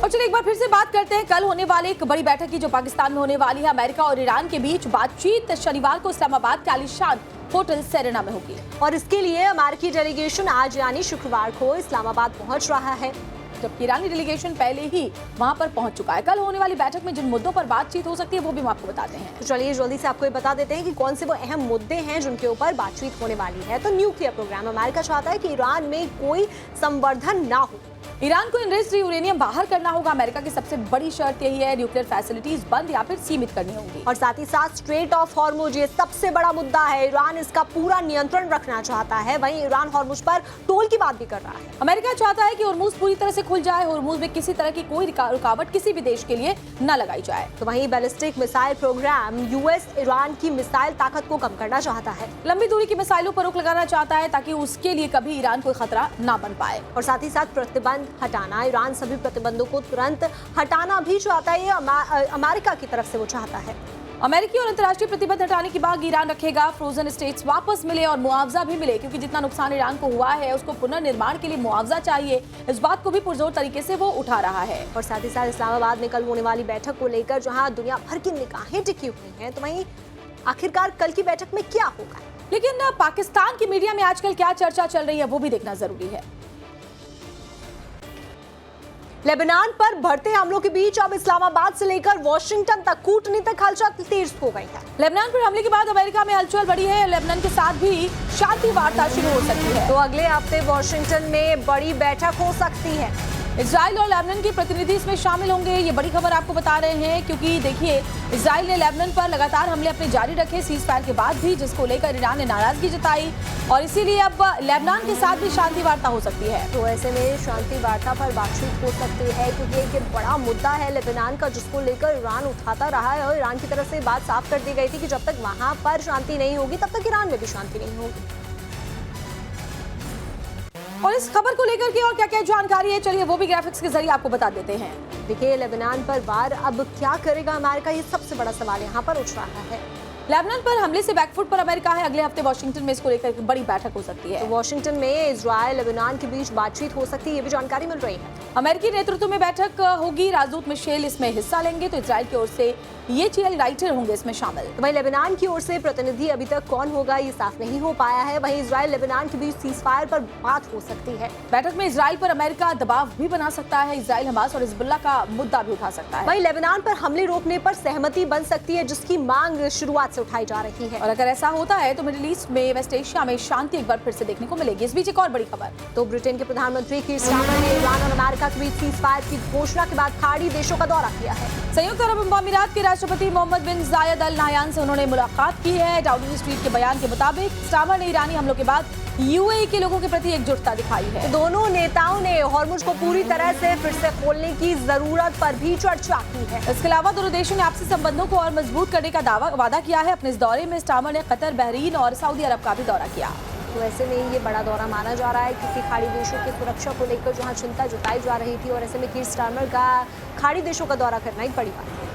और चलिए एक बार फिर से बात करते हैं कल होने वाली एक बड़ी बैठक की जो पाकिस्तान में होने वाली है। अमेरिका और ईरान के बीच बातचीत शनिवार को इस्लामाबाद के आलीशान होटल सेरेना में होगी और इसके लिए अमेरिकी डेलीगेशन आज यानी शुक्रवार को इस्लामाबाद पहुंच रहा है, जबकि ईरानी डेलीगेशन पहले ही वहां पर पहुंच चुका है। कल होने वाली बैठक में जिन मुद्दों पर बातचीत हो सकती है वो भी हम आपको बताते हैं। तो चलिए जल्दी से आपको ये बता देते हैं कि कौन से वो अहम मुद्दे हैं जिनके ऊपर बातचीत होने वाली है। तो न्यूक्लियर प्रोग्राम, अमेरिका चाहता है कि ईरान में कोई संवर्धन ना हो। ईरान को एनरिच्ड यूरेनियम बाहर करना होगा। अमेरिका की सबसे बड़ी शर्त यही है, न्यूक्लियर फैसिलिटीज बंद या फिर सीमित करनी होंगी। और साथ ही साथ स्ट्रेट ऑफ हॉर्मुज ये सबसे बड़ा मुद्दा है, ईरान इसका पूरा नियंत्रण रखना चाहता है। वहीं ईरान हॉर्मुज पर टोल की बात भी कर रहा है। अमेरिका चाहता है कि हॉर्मुज पूरी तरह से खुल जाए, हॉर्मुज में किसी तरह की कोई रुकावट किसी भी देश के लिए न लगाई जाए। तो वहीं ballistic missile programme, US Iran की मिसाइल ताकत को कम करना चाहता है। लंबी दूरी की मिसाइलों पर रोक लगाना चाहता है ताकि उसके लिए कभी ईरान कोई खतरा न बन पाए। और साथ ही साथ प्रतिबंध हटाना, ईरान सभी प्रतिबंधों को तुरंत हटाना भी चाहता है। ये अमेरिका की तरफ से वो चाहता है। अमेरिकी और अंतर्राष्ट्रीय प्रतिबंध हटाने की मांग ईरान रखेगा। फ्रोजन स्टेट्स वापस मिले और मुआवजा भी मिले, क्योंकि जितना नुकसान ईरान को हुआ है उसको पुनर्निर्माण के लिए मुआवजा चाहिए। इस बात को भी पुरजोर तरीके से वो उठा रहा है। और साथ ही साथ इस्लामाबाद में कल होने वाली बैठक को लेकर जहां दुनिया भर की निगाहें टिकी हुई हैं, तो वहीं आखिरकार कल की बैठक में क्या होगा। लेकिन पाकिस्तान की मीडिया में आजकल क्या चर्चा चल रही है वो भी देखना जरूरी है। लेबनान पर बढ़ते हमलों के बीच अब इस्लामाबाद से लेकर वॉशिंगटन तक कूटनीतिक हलचल तेज हो गई है। लेबनान पर हमले के बाद अमेरिका में हलचल बढ़ी है। लेबनान के साथ भी शांति वार्ता शुरू हो सकती है। तो अगले हफ्ते वॉशिंगटन में बड़ी बैठक हो सकती है। इजराइल और लेबनान के प्रतिनिधि इसमें शामिल होंगे। ये बड़ी खबर आपको बता रहे हैं, क्योंकि देखिए इजराइल ने लेबनान पर लगातार हमले अपने जारी रखे सीज फायर के बाद भी, जिसको लेकर ईरान ने नाराजगी जताई और इसीलिए अब लेबनान के साथ भी शांति वार्ता हो सकती है। तो ऐसे में शांति वार्ता पर बातचीत हो सकती है, क्योंकि एक बड़ा मुद्दा है लेबनान का, जिसको लेकर ईरान उठाता रहा है। और ईरान की तरफ से बात साफ कर दी गई थी कि जब तक वहां पर शांति नहीं होगी तब तक ईरान में भी शांति नहीं होगी। और इस खबर को लेकर के और क्या क्या जानकारी है, चलिए वो भी ग्राफिक्स के जरिए आपको बता देते हैं। देखिए लेबनान पर वार अब क्या करेगा अमेरिका, ये सबसे बड़ा सवाल यहाँ पर उठ रहा है। लेबनान पर हमले से बैकफुट पर अमेरिका है। अगले हफ्ते वॉशिंगटन में इसको लेकर बड़ी बैठक हो सकती है। तो वॉशिंगटन में इजराइल लेबनान के बीच बातचीत हो सकती है, ये भी जानकारी मिल रही है। अमेरिकी नेतृत्व में बैठक होगी। राजदूत मिशेल इसमें हिस्सा लेंगे, तो इजराइल की ओर से ये चील राइटर होंगे इसमें शामिल। तो वहीं लेबनान की ओर से प्रतिनिधि अभी तक कौन होगा ये साफ नहीं हो पाया है। वहीं इजराइल लेबनान के बीच सीज फायर पर बात हो सकती है। बैठक में इजराइल पर अमेरिका दबाव भी बना सकता है। इजराइल हमास और हिजबुल्लाह का मुद्दा भी उठा सकता है। वहीं लेबनान पर हमले रोकने पर सहमति बन सकती है, जिसकी मांग शुरुआत से उठाई जा रही है। और अगर ऐसा होता है तो मिडिल ईस्ट में, वेस्ट एशिया में शांति एक बार फिर से देखने को मिलेगी। इस बीच एक और बड़ी खबर, तो ब्रिटेन के प्रधानमंत्री कीर स्टारमर ने ईरान और अमेरिका के बीच सीज फायर की घोषणा के बाद खाड़ी देशों का दौरा किया है। संयुक्त अरब अमीरात के राष्ट्रपति मोहम्मद बिन जायद अल नाहयान से उन्होंने मुलाकात की है। डाउनिंग स्ट्रीट के बयान के मुताबिक स्टारमर ने ईरानी हमलों के बाद यूएई के लोगों के प्रति एकजुटता दिखाई है। तो दोनों नेताओं ने हॉर्मुज को पूरी तरह से फिर से खोलने की जरूरत पर भी चर्चा की है। इसके अलावा दोनों देशों ने आपसी संबंधों को और मजबूत करने का वादा किया है। अपने इस दौरे में स्टारमर ने कतर, बहरीन और सऊदी अरब का भी दौरा किया। तो ऐसे में ये बड़ा दौरा माना जा रहा है, क्योंकि खाड़ी देशों की सुरक्षा को लेकर जहां चिंता जताई जा रही थी, और ऐसे में कीर स्टारमर का खाड़ी देशों का दौरा करना एक बड़ी बात है।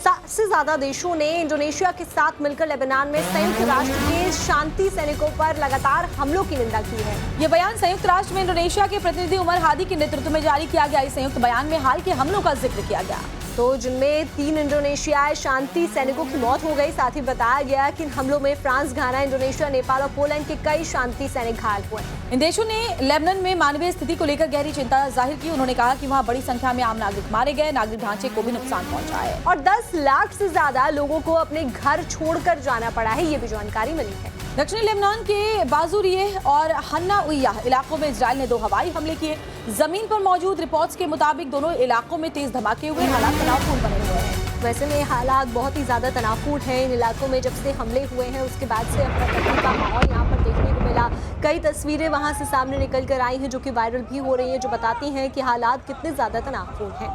सबसे ज्यादा देशों ने इंडोनेशिया के साथ मिलकर लेबनान में संयुक्त राष्ट्र के शांति सैनिकों पर लगातार हमलों की निंदा की है। ये बयान संयुक्त राष्ट्र में इंडोनेशिया के प्रतिनिधि उमर हादी के नेतृत्व में जारी किया गया। इस संयुक्त बयान में हाल के हमलों का जिक्र किया गया, तो जिनमें 3 इंडोनेशियाई शांति सैनिकों की मौत हो गई। साथ ही बताया गया कि इन हमलों में फ्रांस, घाना, इंडोनेशिया, नेपाल और पोलैंड के कई शांति सैनिक घायल हुए। इन देशों ने लेबनान में मानवीय स्थिति को लेकर गहरी चिंता जाहिर की। उन्होंने कहा कि वहां बड़ी संख्या में आम नागरिक मारे गए, नागरिक ढांचे को भी नुकसान पहुंचा है और 10 लाख से ज्यादा लोगों को अपने घर छोड़कर जाना पड़ा है, ये भी जानकारी मिली है। दक्षिणी लेबनान के बाजुरिये और हन्ना उय्या इलाकों में इजराइल ने 2 हवाई हमले किए। जमीन पर मौजूद रिपोर्ट्स के मुताबिक दोनों इलाकों में तेज धमाके हुए, हालात तनावपूर्ण बने हुए हैं। वैसे में हालात बहुत ही ज्यादा तनावपूर्ण हैं इन इलाकों में। जब से हमले हुए हैं उसके बाद से अफरा-तफरी का माहौल यहाँ पर देखने को मिला। कई तस्वीरें वहाँ से सामने निकल कर आई हैं जो कि वायरल भी हो रही हैं, जो बताती हैं कि हालात कितने ज्यादा तनावपूर्ण हैं।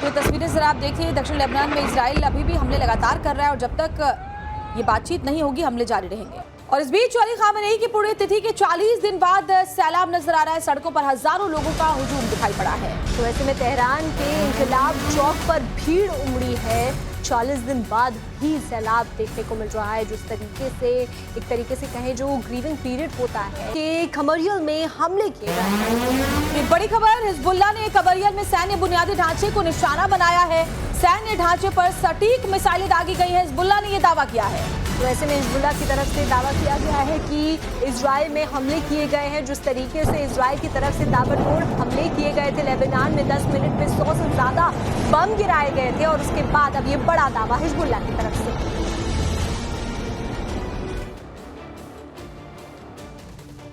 तो तस्वीरें जरा आप देखिए, दक्षिण लेबनान में इजराइल अभी भी हमले लगातार कर रहा है और जब तक ये बातचीत नहीं होगी हमले जारी रहेंगे। और इस बीच अली खामेनेई की पुण्यतिथि के 40 दिन बाद सैलाब नजर आ रहा है। सड़कों पर हजारों लोगों का हुजूम दिखाई पड़ा है। तो ऐसे में तेहरान के इंकलाब चौक पर भीड़ उमड़ी है। 40 दिन बाद भी सैलाब देखने को मिल रहा है। जिस तरीके से एक तरीके से कहें जो ग्रीविंग पीरियड होता है कि खमरियल में हमले किए गए हैं। एक बड़ी खबर, हिजबुल्लाह ने खमरियल में सैन्य बुनियादी ढांचे को निशाना बनाया है। सैन्य ढांचे पर सटीक मिसाइलें दागी गई हैं। हिजबुल्लाह ने यह दावा किया है। तो ऐसे में हिजबुल्लाह की तरफ से दावा किया गया है कि इजराइल में हमले किए गए हैं। जिस तरीके से इजराइल की तरफ से ताबड़तोड़ हमले किए गए थे लेबनान में 10 मिनट में 100 से ज्यादा बम गिराए गए थे और उसके बाद अब ये बड़ा दावा हिजबुल्लाह की तरफ से।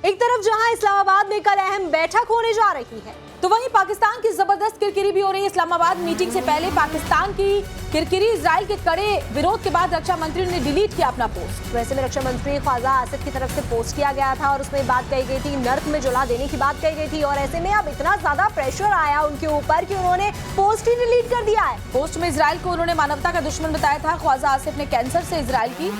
एक तरफ जहां इस्लामाबाद में कल अहम बैठक होने जा रही है तो वहीं पाकिस्तान की जबरदस्त किरकिरी भी हो रही है। इस्लामाबाद मीटिंग से पहले पाकिस्तान की किरकिरी, इजराइल के कड़े विरोध के बाद रक्षा मंत्री ने डिलीट किया अपना पोस्ट। वैसे में रक्षा मंत्री ख्वाजा आसिफ की तरफ से पोस्ट किया गया था और उसमें बात कही गई थी, नर्क में जला देने की बात कही गई थी और ऐसे में अब इतना ज्यादा प्रेशर आया उनके ऊपर कि उन्होंने पोस्ट ही डिलीट कर दिया है। पोस्ट में इजराइल को उन्होंने मानवता का दुश्मन बताया था। ख्वाजा आसिफ ने कैंसर से इजराइल की